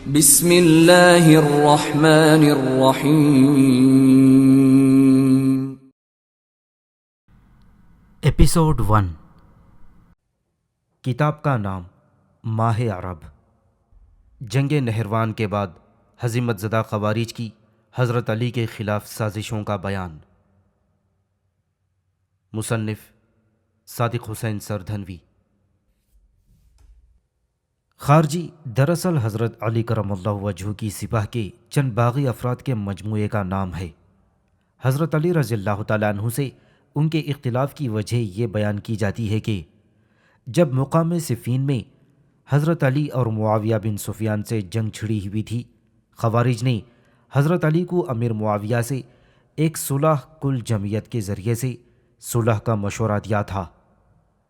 بسم اللہ الرحمن الرحیم۔ ایپیسوڈ 1۔ کتاب کا نام ماہ عرب۔ جنگ نہروان کے بعد ہزیمت زدہ خوارج کی حضرت علی کے خلاف سازشوں کا بیان۔ مصنف صادق حسین سردھنوی۔ خارجی دراصل حضرت علی کرم اللہ وجہہ کی سپاہ کے چند باغی افراد کے مجموعے کا نام ہے۔ حضرت علی رضی اللہ تعالیٰ عنہ سے ان کے اختلاف کی وجہ یہ بیان کی جاتی ہے کہ جب مقام صفین میں حضرت علی اور معاویہ بن سفیان سے جنگ چھڑی ہوئی تھی، خوارج نے حضرت علی کو امیر معاویہ سے ایک صلح کل جمعیت کے ذریعے سے صلح کا مشورہ دیا تھا،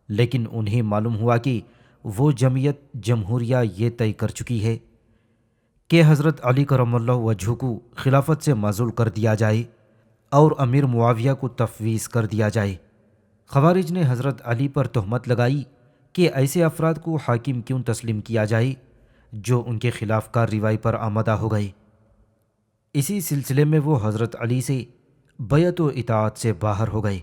لیکن انہیں معلوم ہوا کہ وہ جمعیت جمہوریہ یہ طے کر چکی ہے کہ حضرت علی کرم اللہ وجہہ کو خلافت سے معزول کر دیا جائے اور امیر معاویہ کو تفویض کر دیا جائے۔ خوارج نے حضرت علی پر تہمت لگائی کہ ایسے افراد کو حاکم کیوں تسلیم کیا جائے جو ان کے خلاف کارروائی پر آمادہ ہو گئے۔ اسی سلسلے میں وہ حضرت علی سے بیعت و اطاعت سے باہر ہو گئے۔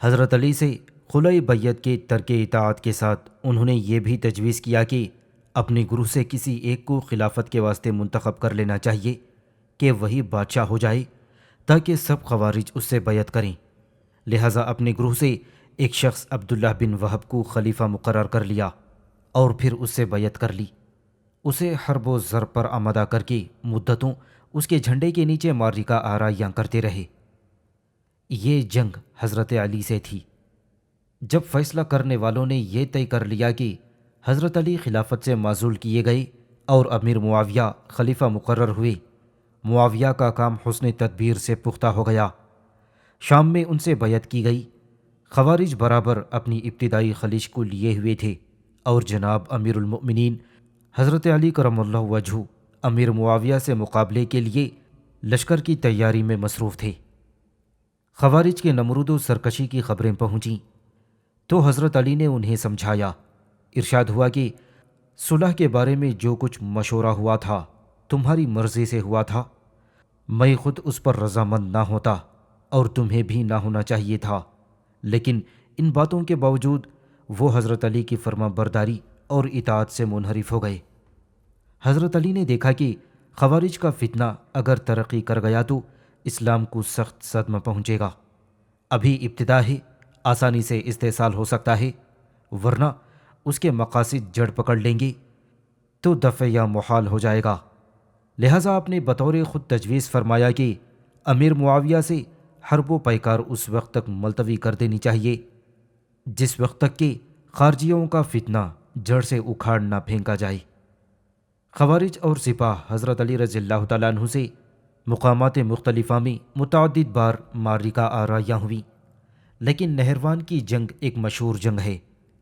حضرت علی سے خلع بیعت کے ترک اطاعت کے ساتھ انہوں نے یہ بھی تجویز کیا کہ اپنے گروہ سے کسی ایک کو خلافت کے واسطے منتخب کر لینا چاہیے کہ وہی بادشاہ ہو جائے تاکہ سب خوارج اس سے بیعت کریں۔ لہٰذا اپنے گروہ سے ایک شخص عبداللہ بن وہب کو خلیفہ مقرر کر لیا اور پھر اس سے بیعت کر لی۔ اسے حرب و ضرب پر آمادہ کر کے مدتوں اس کے جھنڈے کے نیچے معرکہ آرائیاں کرتے رہے۔ یہ جنگ حضرت علی سے تھی۔ جب فیصلہ کرنے والوں نے یہ طے کر لیا کہ حضرت علی خلافت سے معزول کیے گئے اور امیر معاویہ خلیفہ مقرر ہوئے، معاویہ کا کام حسن تدبیر سے پختہ ہو گیا۔ شام میں ان سے بیعت کی گئی۔ خوارج برابر اپنی ابتدائی خلیج کو لیے ہوئے تھے اور جناب امیر المؤمنین حضرت علی کرم اللہ وجہہ امیر معاویہ سے مقابلے کے لیے لشکر کی تیاری میں مصروف تھے۔ خوارج کے نمرود و سرکشی کی خبریں پہنچیں تو حضرت علی نے انہیں سمجھایا۔ ارشاد ہوا کہ صلح کے بارے میں جو کچھ مشورہ ہوا تھا تمہاری مرضی سے ہوا تھا، میں خود اس پر رضامند نہ ہوتا اور تمہیں بھی نہ ہونا چاہیے تھا، لیکن ان باتوں کے باوجود وہ حضرت علی کی فرما برداری اور اطاعت سے منحرف ہو گئے۔ حضرت علی نے دیکھا کہ خوارج کا فتنہ اگر ترقی کر گیا تو اسلام کو سخت صدمہ پہنچے گا۔ ابھی ابتدا ہے، آسانی سے استحصال ہو سکتا ہے، ورنہ اس کے مقاصد جڑ پکڑ لیں گے تو دفع یا محال ہو جائے گا۔ لہٰذا آپ نے بطور خود تجویز فرمایا کہ امیر معاویہ سے حرب و پیکار اس وقت تک ملتوی کر دینی چاہیے جس وقت تک کہ خارجیوں کا فتنہ جڑ سے اکھاڑ نہ پھینکا جائے۔ خوارج اور سپاہ حضرت علی رضی اللہ تعالیٰ عنہ سے مقامات مختلفہ میں متعدد بار معرکہ آرائیاں ہوئیں، لیکن نہروان کی جنگ ایک مشہور جنگ ہے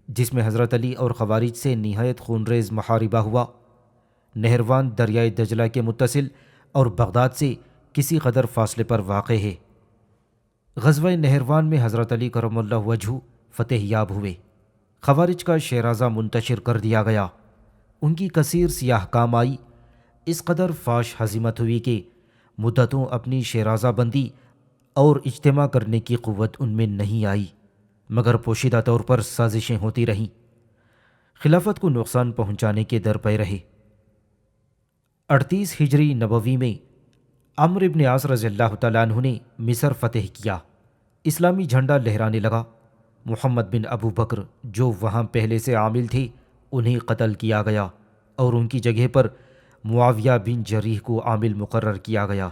جس میں حضرت علی اور خوارج سے نہایت خونریز محاربہ ہوا۔ نہروان دریائے دجلہ کے متصل اور بغداد سے کسی قدر فاصلے پر واقع ہے۔ غزوہ نہروان میں حضرت علی کرم اللہ وجہہ فتح یاب ہوئے۔ خوارج کا شیرازہ منتشر کر دیا گیا، ان کی کثیر سیاہ کام آئی، اس قدر فاش ہزیمت ہوئی کہ مدتوں اپنی شیرازہ بندی اور اجتماع کرنے کی قوت ان میں نہیں آئی، مگر پوشیدہ طور پر سازشیں ہوتی رہیں، خلافت کو نقصان پہنچانے کے در پہ رہے۔ 38 ہجری نبوی میں عمرو بن عاص رضی اللہ تعالیٰ عنہ نے مصر فتح کیا، اسلامی جھنڈا لہرانے لگا۔ محمد بن ابو بکر جو وہاں پہلے سے عامل تھے انہیں قتل کیا گیا اور ان کی جگہ پر معاویہ بن جریح کو عامل مقرر کیا گیا۔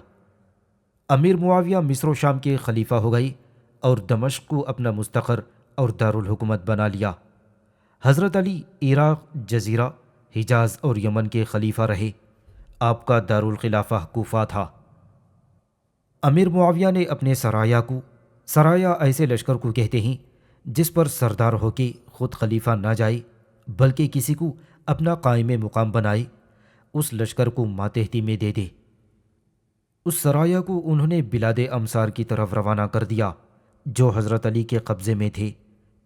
امیر معاویہ مصر و شام کے خلیفہ ہو گئے اور دمشق کو اپنا مستقر اور دارالحکومت بنا لیا۔ حضرت علی عراق، جزیرہ، حجاز اور یمن کے خلیفہ رہے۔ آپ کا دارالخلافہ کوفہ تھا۔ امیر معاویہ نے اپنے سرایا ایسے لشکر کو کہتے ہیں جس پر سردار ہو کے خود خلیفہ نہ جائے بلکہ کسی کو اپنا قائم مقام بنائے، اس لشکر کو ماتحتی میں دے دے۔ اس سرایا کو انہوں نے بلاد امصار کی طرف روانہ کر دیا جو حضرت علی کے قبضے میں تھے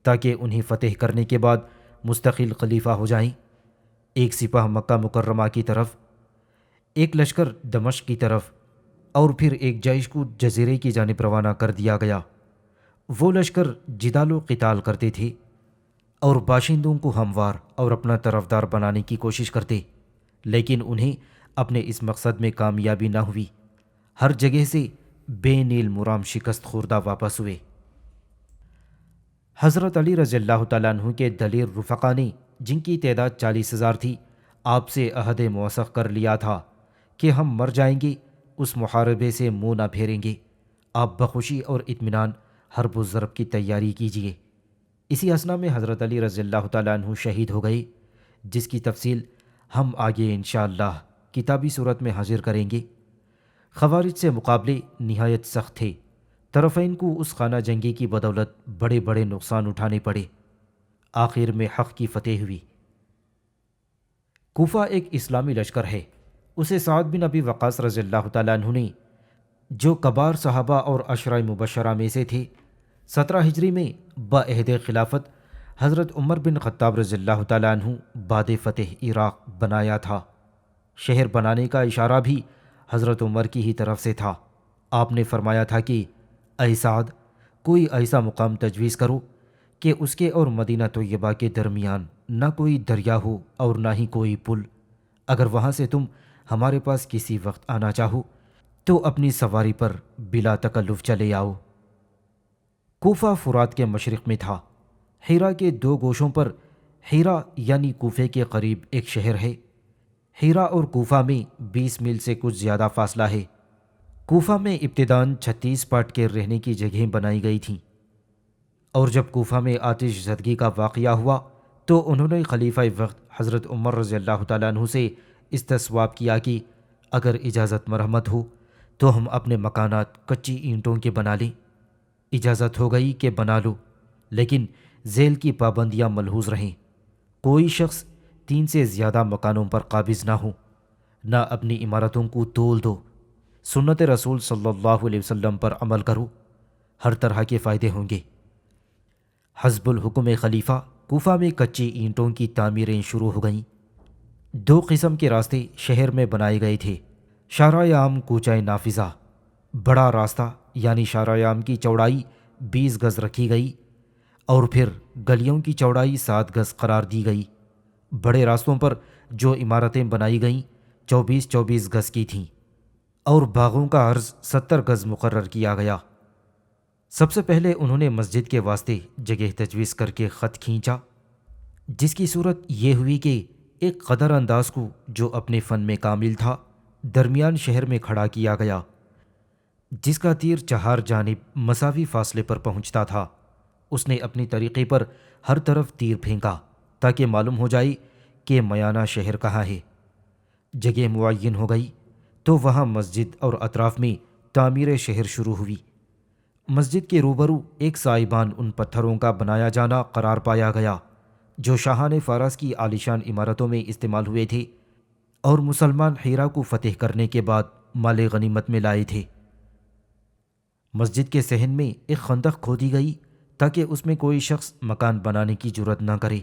تاکہ انہیں فتح کرنے کے بعد مستقل خلیفہ ہو جائیں۔ ایک سپاہ مکہ مکرمہ کی طرف ایک لشکر دمشق کی طرف اور پھر ایک جیش کو جزیرے کی جانب روانہ کر دیا گیا۔ وہ لشکر جدال و قتال کرتے تھے اور باشندوں کو ہموار اور اپنا طرفدار بنانے کی کوشش کرتے، لیکن انہیں اپنے اس مقصد میں کامیابی نہ ہوئی۔ ہر جگہ سے بے نیل مرام شکست خوردہ واپس ہوئے۔ حضرت علی رضی اللہ تعالیٰ عنہ کے دلیر رفقا نے، جن کی تعداد 40,000 تھی، آپ سے عہد موثق کر لیا تھا کہ ہم مر جائیں گے، اس محاربے سے منہ نہ پھیریں گے۔ آپ بخوشی اور اطمینان حرب و ضرب کی تیاری کیجیے۔ اسی اثنا میں حضرت علی رضی اللہ تعالیٰ عنہ شہید ہو گئے، جس کی تفصیل ہم آگے انشاءاللہ کتابی صورت میں حاضر کریں گے۔ خوارج سے مقابلے نہایت سخت تھے۔ طرفین کو اس خانہ جنگی کی بدولت بڑے بڑے نقصان اٹھانے پڑے۔ آخر میں حق کی فتح ہوئی۔ کوفہ ایک اسلامی لشکر ہے۔ اسے سعد بن ابی وقاص رضی اللہ تعالیٰ عنہ نے، جو کبار صحابہ اور عشرہ مبشرہ میں سے تھے، 17 ہجری میں بعہد خلافت حضرت عمر بن خطاب رضی اللہ تعالیٰ عنہ بعد فتح عراق بنایا تھا۔ شہر بنانے کا اشارہ بھی حضرت عمر کی ہی طرف سے تھا۔ آپ نے فرمایا تھا کہ اے سعد، کوئی ایسا مقام تجویز کرو کہ اس کے اور مدینہ طیبہ کے درمیان نہ کوئی دریا ہو اور نہ ہی کوئی پل۔ اگر وہاں سے تم ہمارے پاس کسی وقت آنا چاہو تو اپنی سواری پر بلا تکلف چلے آؤ۔ کوفہ فرات کے مشرق میں تھا۔ ہیرا کے 2 گوشوں پر ہیرا یعنی کوفے کے قریب ایک شہر ہے۔ ہیرا اور کوفہ میں 20 میل سے کچھ زیادہ فاصلہ ہے۔ کوفہ میں ابتداً 36 پاٹ کے رہنے کی جگہیں بنائی گئی تھیں، اور جب کوفہ میں آتش زدگی کا واقعہ ہوا تو انہوں نے خلیفہ وقت حضرت عمر رضی اللہ تعالیٰ عنہ سے استصواب کیا کہ اگر اجازت مرحمت ہو تو ہم اپنے مکانات کچی اینٹوں کے بنا لیں۔ اجازت ہو گئی کہ بنا لو، لیکن ذیل کی پابندیاں ملحوظ رہیں۔ کوئی شخص 3 سے زیادہ مکانوں پر قابض نہ ہو، نہ اپنی عمارتوں کو تول دو، سنت رسول صلی اللہ علیہ وسلم پر عمل کرو، ہر طرح کے فائدے ہوں گے۔ حسب الحکم خلیفہ کوفہ میں کچی اینٹوں کی تعمیریں شروع ہو گئیں۔ 2 قسم کے راستے شہر میں بنائے گئے تھے۔ شارع عام کوچہ نافذہ، بڑا راستہ یعنی شارع عام کی چوڑائی 20 گز رکھی گئی، اور پھر گلیوں کی چوڑائی 7 گز قرار دی گئی۔ بڑے راستوں پر جو عمارتیں بنائی گئیں 24 گز کی تھیں، اور باغوں کا عرض 70 گز مقرر کیا گیا۔ سب سے پہلے انہوں نے مسجد کے واسطے جگہ تجویز کر کے خط کھینچا، جس کی صورت یہ ہوئی کہ ایک قدر انداز کو، جو اپنے فن میں کامل تھا، درمیان شہر میں کھڑا کیا گیا، جس کا تیر 4 جانب مساوی فاصلے پر پہنچتا تھا۔ اس نے اپنی طریقے پر ہر طرف تیر پھینکا تاکہ معلوم ہو جائے کہ میانہ شہر کہاں ہے۔ جگہ معین ہو گئی تو وہاں مسجد اور اطراف میں تعمیر شہر شروع ہوئی۔ مسجد کے روبرو ایک سائبان ان پتھروں کا بنایا جانا قرار پایا گیا جو شاہان فارس کی عالیشان عمارتوں میں استعمال ہوئے تھے اور مسلمان ہیرا کو فتح کرنے کے بعد مال غنیمت میں لائے تھے۔ مسجد کے صحن میں ایک خندق کھودی گئی تاکہ اس میں کوئی شخص مکان بنانے کی جرت نہ کرے۔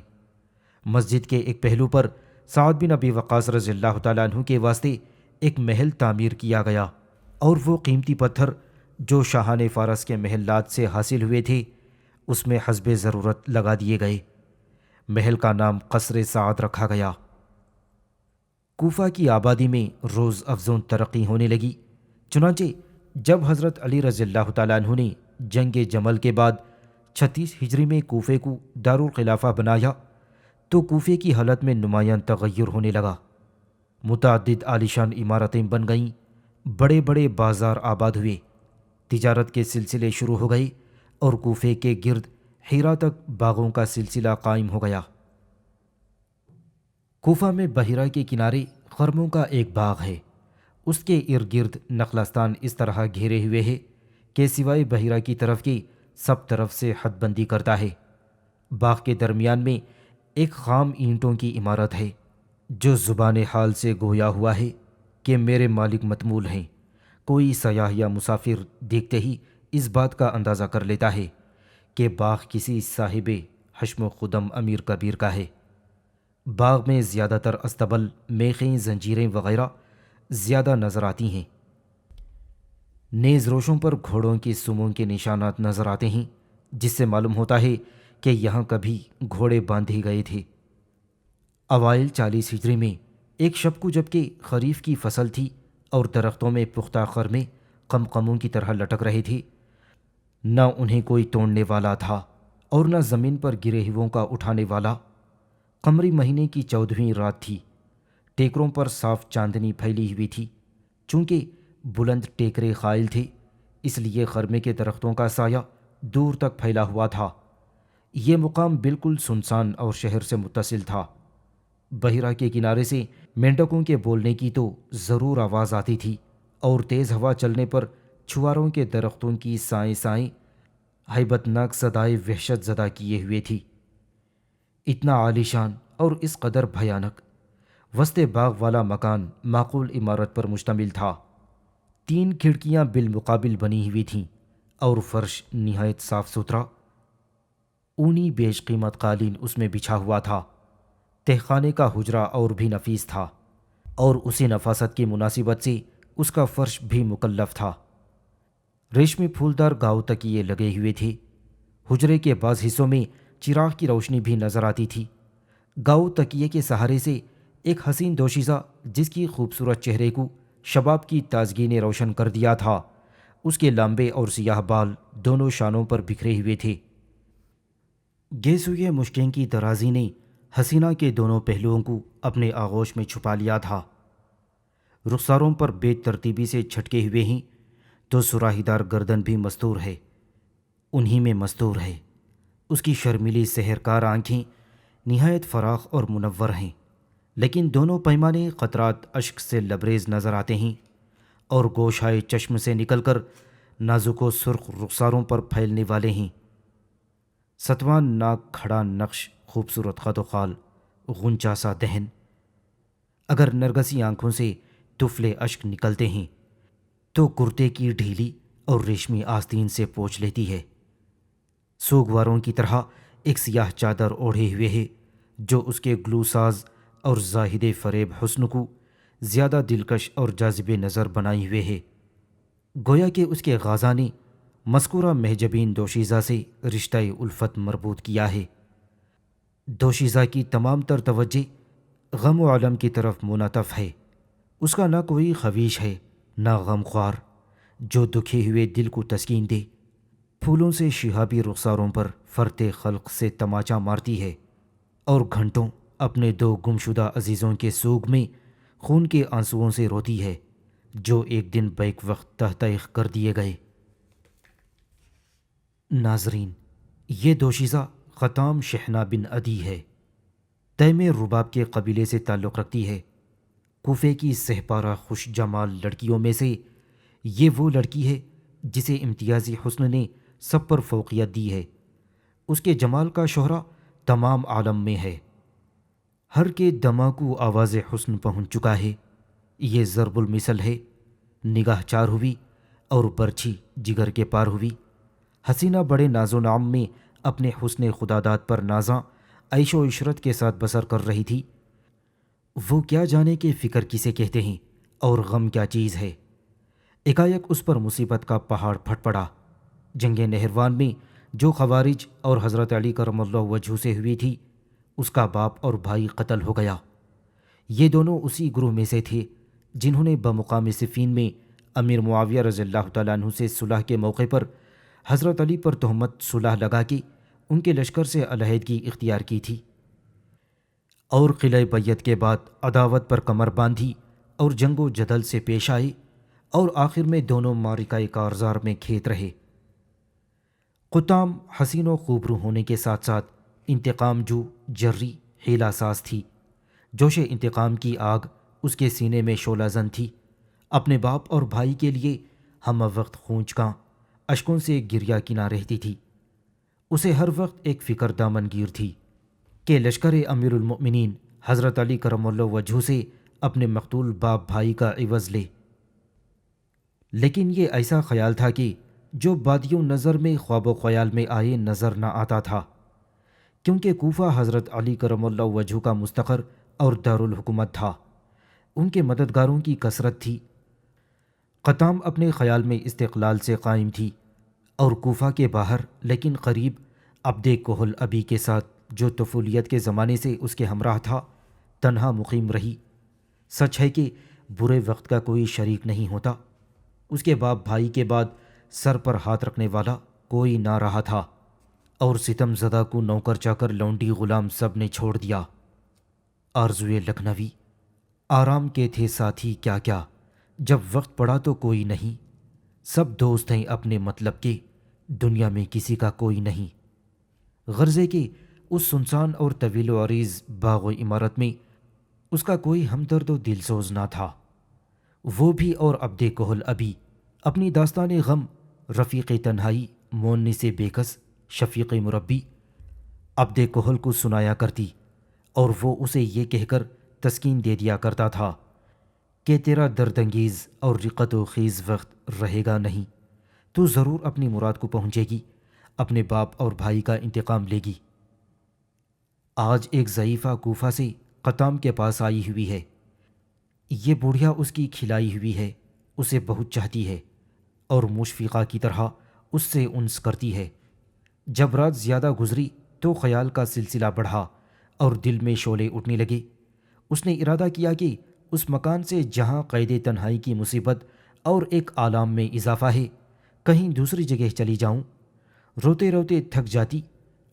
مسجد کے ایک پہلو پر سعد بن ابی وقاص رضی اللہ تعالیٰ عنہ کے واسطے ایک محل تعمیر کیا گیا، اور وہ قیمتی پتھر جو شاہان فارس کے محلات سے حاصل ہوئے تھے اس میں حسب ضرورت لگا دیے گئے۔ محل کا نام قصر سعد رکھا گیا۔ کوفہ کی آبادی میں روز افزوں ترقی ہونے لگی۔ چنانچہ جب حضرت علی رضی اللہ تعالیٰ عنہ نے جنگ جمل کے بعد 36 ہجری میں کوفے کو دارالخلافہ بنایا تو کوفے کی حالت میں نمایاں تغیر ہونے لگا۔ متعدد عالیشان عمارتیں بن گئیں، بڑے بڑے بازار آباد ہوئے، تجارت کے سلسلے شروع ہو گئے، اور کوفے کے گرد ہیرا تک باغوں کا سلسلہ قائم ہو گیا۔ کوفہ میں بحیرہ کے کنارے خرموں کا ایک باغ ہے۔ اس کے ارد گرد نخلستان اس طرح گھیرے ہوئے ہے کہ سوائے بحیرہ کی طرف کی سب طرف سے حد بندی کرتا ہے۔ باغ کے درمیان میں ایک خام اینٹوں کی عمارت ہے جو زبان حال سے گویا ہوا ہے کہ میرے مالک متمول ہیں۔ کوئی سیاح یا مسافر دیکھتے ہی اس بات کا اندازہ کر لیتا ہے کہ باغ کسی صاحب حشم و خدم امیر کبیر کا ہے۔ باغ میں زیادہ تر استبل، میخیں، زنجیریں وغیرہ زیادہ نظر آتی ہیں۔ نیز روشوں پر گھوڑوں کی سموں کے نشانات نظر آتے ہیں، جس سے معلوم ہوتا ہے کہ یہاں کبھی گھوڑے باندھے گئے تھے۔ اوائل 40 ہجری میں ایک شب کو جبکہ خریف کی فصل تھی اور درختوں میں پختہ خرمے قمقموں کی طرح لٹک رہے تھے، نہ انہیں کوئی توڑنے والا تھا اور نہ زمین پر گرے ہوئوں کا اٹھانے والا۔ قمری مہینے کی 14ویں رات تھی۔ ٹیکروں پر صاف چاندنی پھیلی ہوئی تھی۔ چونکہ بلند ٹیکرے قائل تھے، اس لیے خرمے کے درختوں کا سایہ دور تک پھیلا ہوا تھا۔ یہ مقام بالکل سنسان اور شہر سے متصل تھا۔ بحیرہ کے کنارے سے مینڈکوں کے بولنے کی تو ضرور آواز آتی تھی، اور تیز ہوا چلنے پر چھواروں کے درختوں کی سائیں سائیں ہیبت ناک صدائے وحشت زدہ کیے ہوئے تھی۔ اتنا عالیشان اور اس قدر بھیانک وسط باغ والا مکان معقول عمارت پر مشتمل تھا۔ 3 کھڑکیاں بالمقابل بنی ہوئی تھیں اور فرش نہایت صاف ستھرا اونی بیش قیمت قالین اس میں بچھا ہوا تھا۔ تہخانے کا حجرہ اور بھی نفیس تھا، اور اسی نفاست کی مناسبت سے اس کا فرش بھی مکلف تھا۔ ریشمی پھولدار گاؤ تکیے لگے ہوئے تھے۔ حجرے کے بعض حصوں میں چراغ کی روشنی بھی نظر آتی تھی۔ گاؤ تکیے کے سہارے سے ایک حسین دوشیزہ، جس کی خوبصورت چہرے کو شباب کی تازگی نے روشن کر دیا تھا، اس کے لمبے اور سیاہ بال دونوں شانوں پر بکھرے ہوئے تھے۔ گیسوئے مشکیں کی درازی نے حسینہ کے دونوں پہلوؤں کو اپنے آغوش میں چھپا لیا تھا۔ رخساروں پر بے ترتیبی سے چھٹکے ہوئے ہیں تو سراہی دار گردن بھی مستور ہے، انہی میں مستور ہے۔ اس کی شرمیلی سحرکار آنکھیں نہایت فراخ اور منور ہیں، لیکن دونوں پیمانے قطرات اشک سے لبریز نظر آتے ہیں اور گوشائے چشم سے نکل کر نازک و سرخ رخساروں پر پھیلنے والے ہیں۔ ستوان ناک کھڑا نقش، خوبصورت خد و خال، غنچہ سا دہن۔ اگر نرگسی آنکھوں سے طفلے اشک نکلتے ہیں تو کرتے کی ڈھیلی اور ریشمی آستین سے پوچھ لیتی ہے۔ سوگواروں کی طرح ایک سیاہ چادر اوڑھے ہوئے ہے، جو اس کے گلوساز اور زاہد فریب حسن کو زیادہ دلکش اور جاذب نظر بنائے ہوئے ہے، گویا کہ اس کے غازہ نے مذکورہ محجبین دوشیزہ سے رشتہ الفت مربوط کیا ہے۔ دوشیزہ کی تمام تر توجہ غم و علم کی طرف منعطف ہے۔ اس کا نہ کوئی خویش ہے، نہ غم خوار جو دکھے ہوئے دل کو تسکین دے۔ پھولوں سے شہابی رخساروں پر فرتے خلق سے تماچا مارتی ہے، اور گھنٹوں اپنے 2 گمشدہ عزیزوں کے سوگ میں خون کے آنسوؤں سے روتی ہے، جو ایک دن بیک وقت تحتیق کر دیے گئے۔ ناظرین، یہ دوشیزہ خطام شحنہ بن عدی ہے۔ تیم رباب کے قبیلے سے تعلق رکھتی ہے۔ کوفے کی سہپارہ خوش جمال لڑکیوں میں سے یہ وہ لڑکی ہے جسے امتیازی حسن نے سب پر فوقیت دی ہے۔ اس کے جمال کا شہرہ تمام عالم میں ہے۔ ہر کے دماغ کو آواز حسن پہنچ چکا ہے۔ یہ ضرب المثل ہے۔ نگاہ چار ہوئی اور برچھی جگر کے پار ہوئی۔ حسینہ بڑے ناز و نعم میں اپنے حسن خداداد پر نازاں عیش و عشرت کے ساتھ بسر کر رہی تھی۔ وہ کیا جانے کہ فکر کسے کہتے ہیں اور غم کیا چیز ہے۔ ایکایک اس پر مصیبت کا پہاڑ پھٹ پڑا۔ جنگ نہروان میں جو خوارج اور حضرت علی کرم اللہ وجہہ سے ہوئی تھی، اس کا باپ اور بھائی قتل ہو گیا۔ یہ دونوں اسی گروہ میں سے تھے جنہوں نے بمقام صفین میں امیر معاویہ رضی اللہ تعالیٰ عنہ سے صلح کے موقع پر حضرت علی پر تہمت صلح لگا کے ان کے لشکر سے علیحدگی اختیار کی تھی، اور قلعہ بیت کے بعد عداوت پر کمر باندھی اور جنگ و جدل سے پیش آئے، اور آخر میں دونوں معرکہ کارزار میں کھیت رہے۔ قطام حسین و خوبرو ہونے کے ساتھ ساتھ انتقام جو، جری، حیلہ ساز تھی۔ جوش انتقام کی آگ اس کے سینے میں شعلہ زن تھی۔ اپنے باپ اور بھائی کے لیے ہم وقت خونچکاں اشکوں سے گریہ کنا رہتی تھی۔ اسے ہر وقت ایک فکر دامن گیر تھی کہ لشکر امیر المؤمنین حضرت علی کرم اللہ وجہہ سے اپنے مقتول باپ بھائی کا عوض لے۔ لیکن یہ ایسا خیال تھا کہ جو بادیوں نظر میں خواب و خیال میں آئے نظر نہ آتا تھا، کیونکہ کوفہ حضرت علی کرم اللہ وجہہ کا مستقر اور دارالحکومت تھا۔ ان کے مددگاروں کی کثرت تھی۔ قطام اپنے خیال میں استقلال سے قائم تھی اور کوفہ کے باہر لیکن قریب عبد کہل ابی کے ساتھ جو طفولیت کے زمانے سے اس کے ہمراہ تھا تنہا مقیم رہی۔ سچ ہے کہ برے وقت کا کوئی شریک نہیں ہوتا۔ اس کے باپ بھائی کے بعد سر پر ہاتھ رکھنے والا کوئی نہ رہا تھا، اور ستم زدہ کو نوکر چاکر لونڈی غلام سب نے چھوڑ دیا۔ آرزوئے لکھنوی، آرام کے تھے ساتھی کیا کیا، جب وقت پڑا تو کوئی نہیں، سب دوست ہیں اپنے مطلب کے، دنیا میں کسی کا کوئی نہیں۔ غرضے کہ اس سنسان اور طویل و عریض باغ و عمارت میں اس کا کوئی ہمدرد و دلسوز نہ تھا۔ وہ بھی اور عبد کہل ابی اپنی داستان غم، رفیق تنہائی، مونس بے کس، شفیق مربی عبد کہل کو سنایا کرتی، اور وہ اسے یہ کہہ کر تسکین دے دیا کرتا تھا کہ تیرا دردانگیز اور رقت و خیز وقت رہے گا نہیں، تو ضرور اپنی مراد کو پہنچے گی، اپنے باپ اور بھائی کا انتقام لے گی۔ آج ایک ضعیفہ کوفہ سے قطام کے پاس آئی ہوئی ہے۔ یہ بوڑھیا اس کی کھلائی ہوئی ہے، اسے بہت چاہتی ہے اور مشفقہ کی طرح اس سے انس کرتی ہے۔ جب رات زیادہ گزری تو خیال کا سلسلہ بڑھا اور دل میں شعلے اٹھنے لگے۔ اس نے ارادہ کیا کہ اس مکان سے جہاں قید تنہائی کی مصیبت اور ایک عالم میں اضافہ ہے، کہیں دوسری جگہ چلی جاؤں۔ روتے روتے تھک جاتی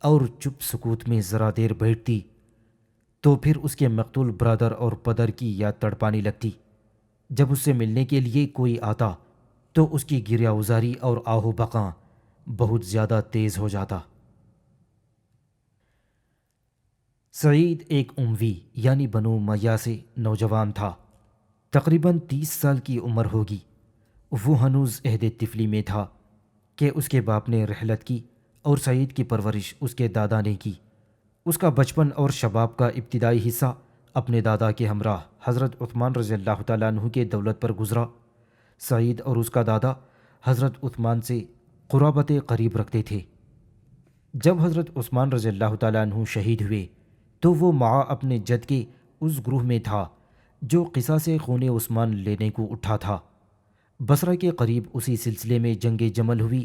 اور چپ سکوت میں ذرا دیر بیٹھتی تو پھر اس کے مقتول برادر اور پدر کی یاد تڑپانے لگتی۔ جب اس سے ملنے کے لیے کوئی آتا تو اس کی گریہ وزاری اور آہ و بقاں بہت زیادہ تیز ہو جاتا۔ سعید ایک اموی یعنی بنو امیہ سے نوجوان تھا، تقریباً 30 سال کی عمر ہوگی۔ وہ ہنوز عہد طفلی میں تھا کہ اس کے باپ نے رحلت کی اور سعید کی پرورش اس کے دادا نے کی۔ اس کا بچپن اور شباب کا ابتدائی حصہ اپنے دادا کے ہمراہ حضرت عثمان رضی اللہ تعالیٰ عنہ کے دولت پر گزرا۔ سعید اور اس کا دادا حضرت عثمان سے قرابت قریب رکھتے تھے۔ جب حضرت عثمان رضی اللہ تعالیٰ عنہ شہید ہوئے تو وہ مع اپنے جد کے اس گروہ میں تھا جو قصاص خون عثمان لینے کو اٹھا تھا۔ بصرہ کے قریب اسی سلسلے میں جنگ جمل ہوئی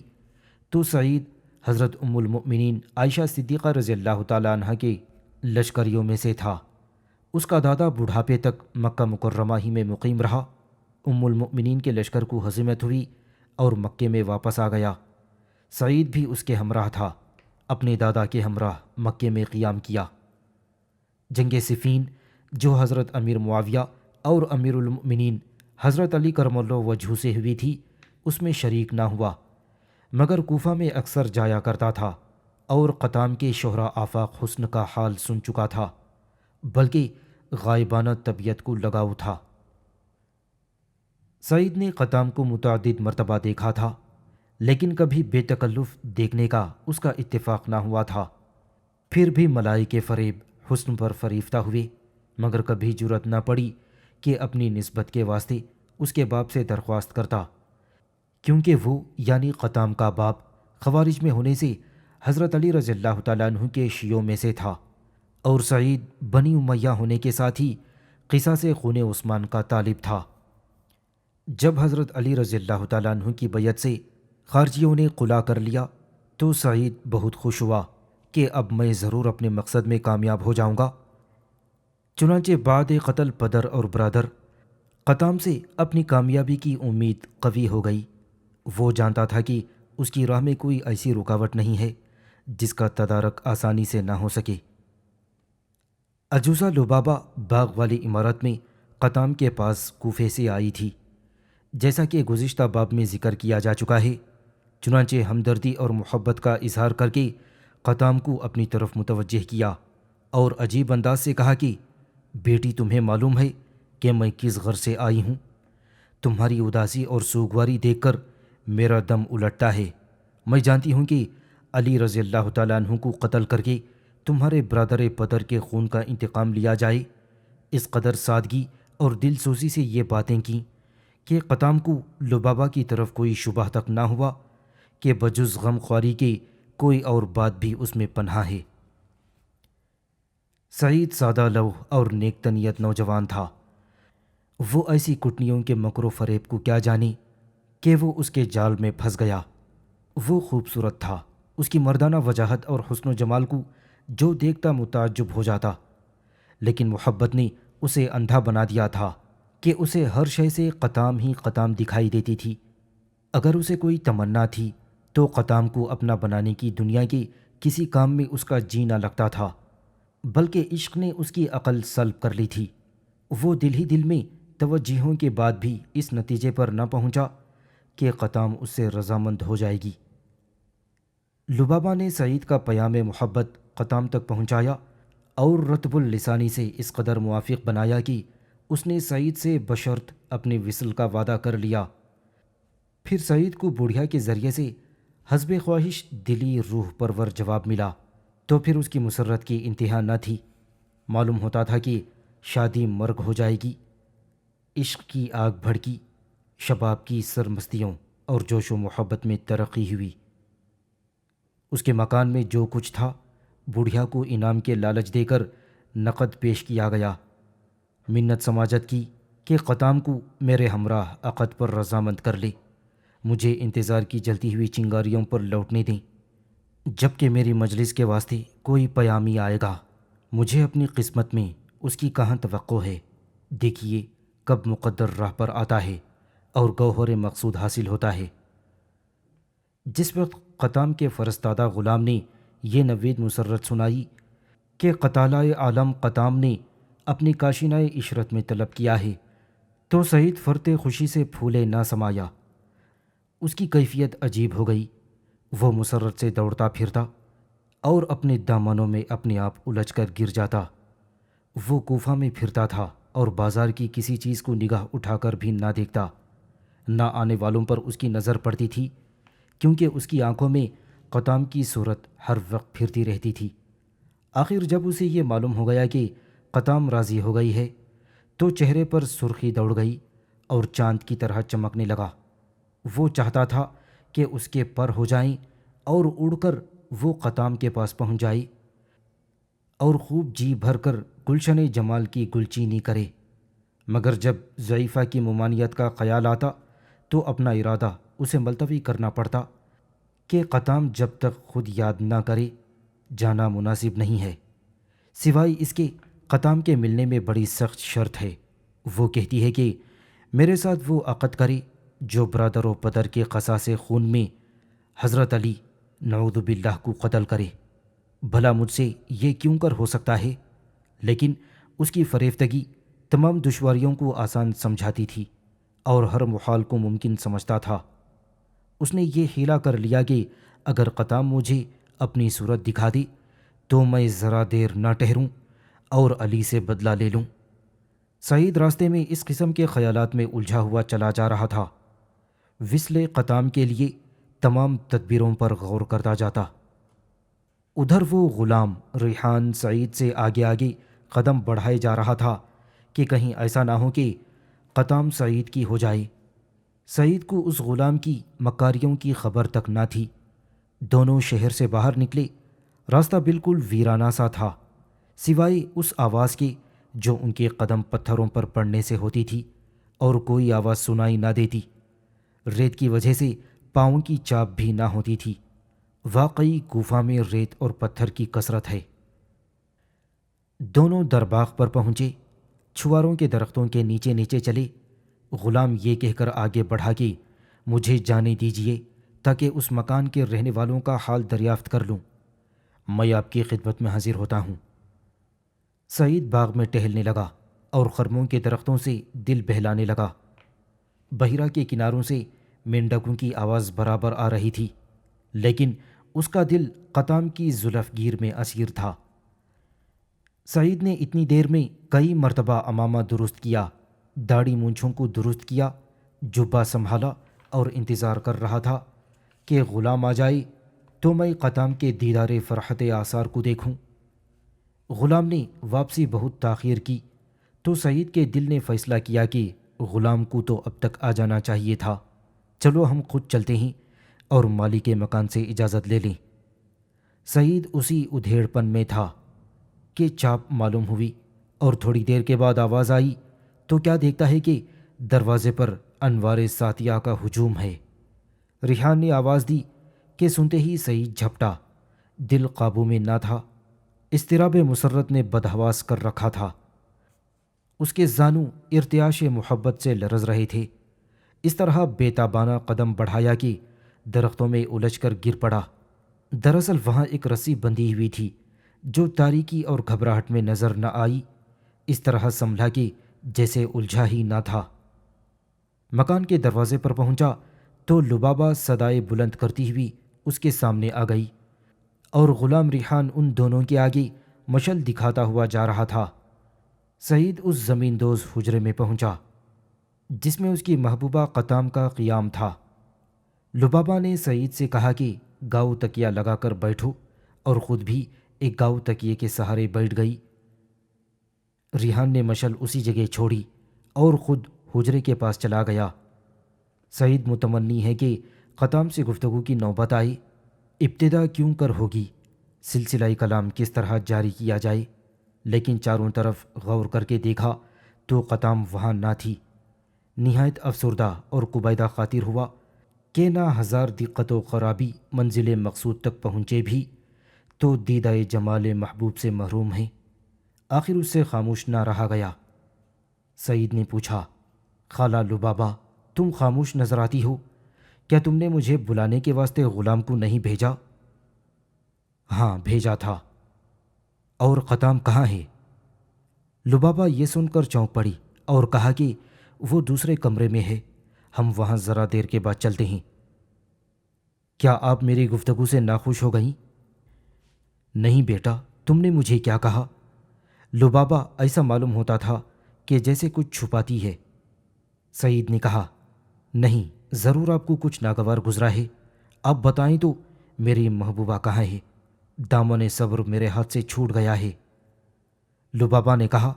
تو سعید حضرت ام المؤمنین عائشہ صدیقہ رضی اللہ تعالیٰ عنہ کے لشکریوں میں سے تھا۔ اس کا دادا بڑھاپے تک مکہ مکرمہ ہی میں مقیم رہا۔ ام المؤمنین کے لشکر کو ہزیمت ہوئی اور مکے میں واپس آ گیا۔ سعید بھی اس کے ہمراہ تھا، اپنے دادا کے ہمراہ مکے میں قیام کیا۔ جنگ صفین جو حضرت امیر معاویہ اور امیر المؤمنین حضرت علی کرم اللہ وجہہ سے ہوئی تھی، اس میں شریک نہ ہوا، مگر کوفہ میں اکثر جایا کرتا تھا اور قطام کے شہرا آفاق حسن کا حال سن چکا تھا، بلکہ غائبانہ طبیعت کو لگاؤ تھا۔ سعید نے قطام کو متعدد مرتبہ دیکھا تھا، لیکن کبھی بے تکلف دیکھنے کا اس کا اتفاق نہ ہوا تھا۔ پھر بھی ملائکے فریب حسن پر فریفتہ ہوئے، مگر کبھی جرأت نہ پڑی کہ اپنی نسبت کے واسطے اس کے باپ سے درخواست کرتا، کیونکہ وہ یعنی قطام کا باپ خوارج میں ہونے سے حضرت علی رضی اللہ تعالیٰ عنہ کے شیعوں میں سے تھا، اور سعید بنی امیہ ہونے کے ساتھ ہی قصاص خون عثمان کا طالب تھا۔ جب حضرت علی رضی اللہ تعالیٰ عنہ کی بیعت سے خارجیوں نے قلع کر لیا تو سعید بہت خوش ہوا کہ اب میں ضرور اپنے مقصد میں کامیاب ہو جاؤں گا۔ چنانچہ بعد قتل پدر اور برادر قطام سے اپنی کامیابی کی امید قوی ہو گئی۔ وہ جانتا تھا کہ اس کی راہ میں کوئی ایسی رکاوٹ نہیں ہے جس کا تدارک آسانی سے نہ ہو سکے۔ عجوزہ لبابہ باغ والی عمارت میں قطام کے پاس کوفے سے آئی تھی، جیسا کہ گزشتہ باب میں ذکر کیا جا چکا ہے۔ چنانچہ ہمدردی اور محبت کا اظہار کر کے قطام کو اپنی طرف متوجہ کیا اور عجیب انداز سے کہا کہ بیٹی، تمہیں معلوم ہے کہ میں کس غرض سے آئی ہوں؟ تمہاری اداسی اور سوگواری دیکھ کر میرا دم الٹتا ہے۔ میں جانتی ہوں کہ علی رضی اللہ تعالیٰ عنہ کو قتل کر کے تمہارے برادر پدر کے خون کا انتقام لیا جائے۔ اس قدر سادگی اور دل سوزی سے یہ باتیں کیں کہ قطام کو لبابہ کی طرف کوئی شبہ تک نہ ہوا کہ بجز غم خواری کے کوئی اور بات بھی اس میں پنہا ہے۔ سعید سادہ لوح اور نیک تنیت نوجوان تھا۔ وہ ایسی کٹنیوں کے مکر و فریب کو کیا جانے کہ وہ اس کے جال میں پھنس گیا۔ وہ خوبصورت تھا، اس کی مردانہ وجاہت اور حسن و جمال کو جو دیکھتا متعجب ہو جاتا، لیکن محبت نے اسے اندھا بنا دیا تھا کہ اسے ہر شے سے قطام ہی قطام دکھائی دیتی تھی۔ اگر اسے کوئی تمنا تھی تو قطام کو اپنا بنانے کی دنیا کے کسی کام میں اس کا جی نہ لگتا تھا، بلکہ عشق نے اس کی عقل سلب کر لی تھی۔ وہ دل ہی دل میں توجیہوں کے بعد بھی اس نتیجے پر نہ پہنچا کہ قطام اس سے رضامند ہو جائے گی۔ لبابہ نے سعید کا پیام محبت قطام تک پہنچایا اور رطب اللسانی سے اس قدر موافق بنایا کہ اس نے سعید سے بشرط اپنے وصل کا وعدہ کر لیا۔ پھر سعید کو بوڑھیا کے ذریعے سے حسب خواہش دلی روح پرور جواب ملا تو پھر اس کی مسرت کی انتہا نہ تھی۔ معلوم ہوتا تھا کہ شادی مرگ ہو جائے گی۔ عشق کی آگ بھڑکی، شباب کی سرمستیوں اور جوش و محبت میں ترقی ہوئی۔ اس کے مکان میں جو کچھ تھا بوڑھیا کو انعام کے لالچ دے کر نقد پیش کیا گیا۔ منت سماجت کی کہ قطام کو میرے ہمراہ عقد پر رضامند کر لے، مجھے انتظار کی جلتی ہوئی چنگاریوں پر لوٹنے دیں، جبکہ میری مجلس کے واسطے کوئی پیامی آئے گا۔ مجھے اپنی قسمت میں اس کی کہاں توقع ہے؟ دیکھیے کب مقدر راہ پر آتا ہے اور گوہر مقصود حاصل ہوتا ہے۔ جس وقت قطام کے فرستادہ غلام نے یہ نوید مسرت سنائی کہ قطالہ عالم قطام نے اپنی کاشینہ عشرت میں طلب کیا ہے، تو سعید فرتے خوشی سے پھولے نہ سمایا۔ اس کی کیفیت عجیب ہو گئی۔ وہ مسرت سے دوڑتا پھرتا اور اپنے دامنوں میں اپنے آپ الجھ کر گر جاتا۔ وہ کوفہ میں پھرتا تھا اور بازار کی کسی چیز کو نگاہ اٹھا کر بھی نہ دیکھتا۔ نہ آنے والوں پر اس کی نظر پڑتی تھی، کیونکہ اس کی آنکھوں میں قطام کی صورت ہر وقت پھرتی رہتی تھی۔ آخر جب اسے یہ معلوم ہو گیا کہ قطام راضی ہو گئی ہے تو چہرے پر سرخی دوڑ گئی اور چاند کی طرح چمکنے لگا۔ وہ چاہتا تھا کہ اس کے پر ہو جائیں اور اڑ کر وہ قطام کے پاس پہنچ جائے اور خوب جی بھر کر گلشن جمال کی گلچینی کرے، مگر جب ضعیفہ کی ممانعت کا خیال آتا تو اپنا ارادہ اسے ملتوی کرنا پڑتا کہ قطام جب تک خود یاد نہ کرے جانا مناسب نہیں ہے۔ سوائے اس کے قطام کے ملنے میں بڑی سخت شرط ہے۔ وہ کہتی ہے کہ میرے ساتھ وہ عقد کرے جو برادر و پدر کے قصاص خون میں حضرت علی نعوذ باللہ کو قتل کرے۔ بھلا مجھ سے یہ کیوں کر ہو سکتا ہے؟ لیکن اس کی فریفتگی تمام دشواریوں کو آسان سمجھاتی تھی اور ہر محال کو ممکن سمجھتا تھا۔ اس نے یہ حیلہ کر لیا کہ اگر قطام مجھے اپنی صورت دکھا دے تو میں ذرا دیر نہ ٹھہروں اور علی سے بدلہ لے لوں۔ سعید راستے میں اس قسم کے خیالات میں الجھا ہوا چلا جا رہا تھا۔ وصل قطام کے لیے تمام تدبیروں پر غور کرتا جاتا۔ ادھر وہ غلام ریحان سعید سے آگے آگے قدم بڑھائے جا رہا تھا کہ کہیں ایسا نہ ہو کہ قطام سعید کی ہو جائے۔ سعید کو اس غلام کی مکاریوں کی خبر تک نہ تھی۔ دونوں شہر سے باہر نکلے۔ راستہ بالکل ویرانہ سا تھا، سوائے اس آواز کے جو ان کے قدم پتھروں پر پڑنے سے ہوتی تھی، اور کوئی آواز سنائی نہ دیتی۔ ریت کی وجہ سے پاؤں کی چاپ بھی نہ ہوتی تھی۔ واقعی کوفہ میں ریت اور پتھر کی کثرت ہے۔ دونوں درباغ پر پہنچے، چھواروں کے درختوں کے نیچے نیچے چلے۔ غلام یہ کہہ کر آگے بڑھا کہ مجھے جانے دیجیے تاکہ اس مکان کے رہنے والوں کا حال دریافت کر لوں۔ میں آپ کی خدمت میں حاضر ہوتا ہوں۔ سعید باغ میں ٹہلنے لگا اور خرموں کے درختوں سے دل بہلانے لگا۔ بحیرہ کے کناروں سے مینڈکوں کی آواز برابر آ رہی تھی، لیکن اس کا دل قطام کی زلف گیر میں اسیر تھا۔ سعید نے اتنی دیر میں کئی مرتبہ امامہ درست کیا، داڑھی مونچھوں کو درست کیا، جبہ سنبھالا اور انتظار کر رہا تھا کہ غلام آ جائے تو میں قطام کے دیدار فرحت آثار کو دیکھوں۔ غلام نے واپسی بہت تاخیر کی تو سعید کے دل نے فیصلہ کیا کہ غلام کو تو اب تک آ جانا چاہیے تھا، چلو ہم خود چلتے ہیں اور مالی کے مکان سے اجازت لے لیں۔ سعید اسی ادھیڑ پن میں تھا کہ چاپ معلوم ہوئی اور تھوڑی دیر کے بعد آواز آئی تو کیا دیکھتا ہے کہ دروازے پر انوار ساتیہ کا ہجوم ہے۔ ریحان نے آواز دی کہ سنتے ہی سعید جھپٹا۔ دل قابو میں نہ تھا، اضطراب مسرت نے بدحواس کر رکھا تھا۔ اس کے زانو ارتعاش محبت سے لرز رہے تھے۔ اس طرح بے تابانہ قدم بڑھایا کہ درختوں میں الجھ کر گر پڑا۔ دراصل وہاں ایک رسی بندھی ہوئی تھی جو تاریکی اور گھبراہٹ میں نظر نہ آئی، اس طرح سنبھلا کہ جیسے الجھا ہی نہ تھا۔ مکان کے دروازے پر پہنچا تو لبابہ صدائے بلند کرتی ہوئی اس کے سامنے آ گئی اور غلام ریحان ان دونوں کے آگے مشعل دکھاتا ہوا جا رہا تھا۔ سعید اس زمین دوز حجرے میں پہنچا جس میں اس کی محبوبہ قطام کا قیام تھا۔ لبابہ نے سعید سے کہا کہ گاؤ تکیہ لگا کر بیٹھو، اور خود بھی ایک گاؤ تکیے کے سہارے بیٹھ گئی۔ ریحان نے مشعل اسی جگہ چھوڑی اور خود حجرے کے پاس چلا گیا۔ سعید متمنی ہے کہ قطام سے گفتگو کی نوبت آئے، ابتدا کیوں کر ہوگی، سلسلہ کلام کس طرح جاری کیا جائے، لیکن چاروں طرف غور کر کے دیکھا تو قطام وہاں نہ تھی۔ نہایت افسردہ اور قبیدہ خاطر ہوا کہ نہ ہزار دقت و خرابی منزل مقصود تک پہنچے بھی تو دیدہ جمال محبوب سے محروم ہیں۔ آخر اس سے خاموش نہ رہا گیا۔ سعید نے پوچھا، خالہ لبابہ، تم خاموش نظر آتی ہو، کیا تم نے مجھے بلانے کے واسطے غلام کو نہیں بھیجا؟ ہاں بھیجا تھا۔ اور قطام کہاں ہے؟ لبابہ یہ سن کر چونک پڑی اور کہا کہ وہ دوسرے کمرے میں ہے، ہم وہاں ذرا دیر کے بعد چلتے ہیں۔ کیا آپ میری گفتگو سے ناخوش ہو گئیں؟ نہیں بیٹا، تم نے مجھے کیا کہا؟ لبابہ ایسا معلوم ہوتا تھا کہ جیسے کچھ چھپاتی ہے۔ سعید نے کہا، نہیں، ضرور آپ کو کچھ ناگوار گزرا ہے، آپ بتائیں تو میری محبوبہ کہاں ہے؟ دامن صبر میرے ہاتھ سے چھوٹ گیا ہے۔ لبابہ نے کہا،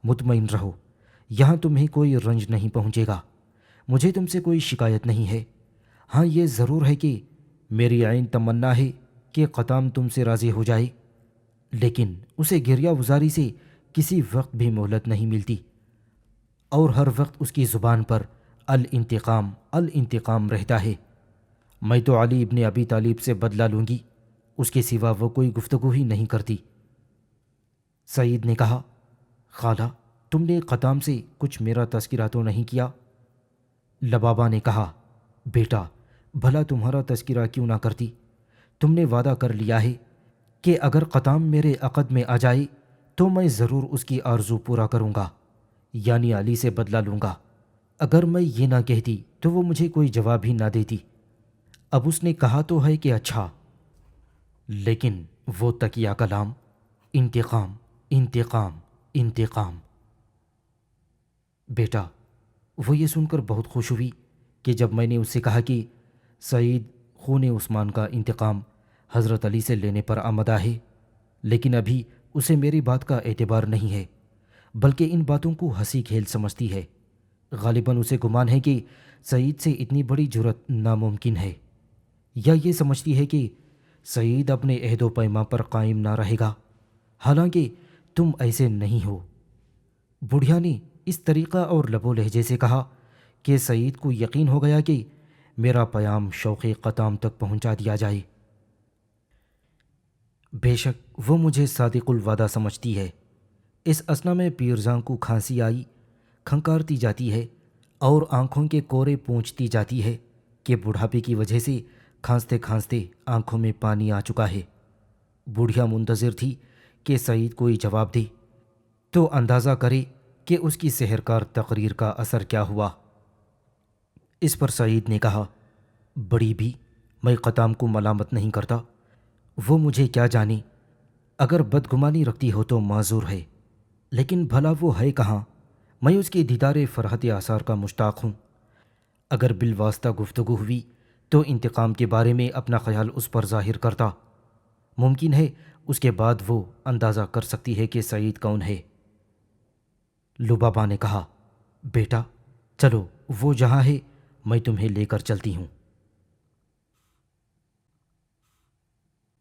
مطمئن رہو، یہاں تمہیں کوئی رنج نہیں پہنچے گا، مجھے تم سے کوئی شکایت نہیں ہے۔ ہاں یہ ضرور ہے کہ میری عین تمنا ہے کہ قطام تم سے راضی ہو جائے، لیکن اسے گریہ وزاری سے کسی وقت بھی مہلت نہیں ملتی، اور ہر وقت اس کی زبان پر الانتقام الانتقام رہتا ہے۔ میں تو علی ابن ابی طالب سے بدلہ لوں گی، اس کے سوا وہ کوئی گفتگو ہی نہیں کرتی۔ سعید نے کہا، خالہ تم نے قطام سے کچھ میرا تذکرہ تو نہیں کیا؟ لبابہ نے کہا، بیٹا بھلا تمہارا تذکرہ کیوں نہ کرتی، تم نے وعدہ کر لیا ہے کہ اگر قطام میرے عقد میں آ جائے تو میں ضرور اس کی آرزو پورا کروں گا، یعنی علی سے بدلہ لوں گا۔ اگر میں یہ نہ کہتی تو وہ مجھے کوئی جواب ہی نہ دیتی۔ اب اس نے کہا تو ہے کہ اچھا، لیکن وہ تکیہ کلام، انتقام انتقام انتقام۔ بیٹا وہ یہ سن کر بہت خوش ہوئی کہ جب میں نے اس سے کہا کہ سعید خون عثمان کا انتقام حضرت علی سے لینے پر آمدہ ہے، لیکن ابھی اسے میری بات کا اعتبار نہیں ہے، بلکہ ان باتوں کو ہنسی کھیل سمجھتی ہے۔ غالباً اسے گمان ہے کہ سعید سے اتنی بڑی جرت ناممکن ہے، یا یہ سمجھتی ہے کہ سعید اپنے عہد و پیما پر قائم نہ رہے گا، حالانکہ تم ایسے نہیں ہو۔ بڑھیا نے اس طریقہ اور لب و لہجے سے کہا کہ سعید کو یقین ہو گیا کہ میرا پیام شوق قطام تک پہنچا دیا جائے۔ بے شک وہ مجھے صادق الوعدہ سمجھتی ہے۔ اس اثنا میں پیرزاں کو کھانسی آئی، کھنکارتی جاتی ہے اور آنکھوں کے کورے پونچھتی جاتی ہے کہ بڑھاپے کی وجہ سے کھانستے کھانستے آنکھوں میں پانی آ چکا ہے۔ بوڑھیا منتظر تھی کہ سعید کوئی جواب دے تو اندازہ کرے کہ اس کی سحرکار تقریر کا اثر کیا ہوا۔ اس پر سعید نے کہا، بڑی بھی، میں قطام کو ملامت نہیں کرتا، وہ مجھے کیا جانے، اگر بدگمانی رکھتی ہو تو معذور ہے، لیکن بھلا وہ ہے کہاں؟ میں اس کے دیدار فرحت آثار کا مشتاق ہوں۔ اگر بالواسطہ گفتگو ہوئی تو انتقام کے بارے میں اپنا خیال اس پر ظاہر کرتا، ممکن ہے اس کے بعد وہ اندازہ کر سکتی ہے کہ سعید کون ہے۔ لبابہ نے کہا، بیٹا چلو وہ جہاں ہے میں تمہیں لے کر چلتی ہوں۔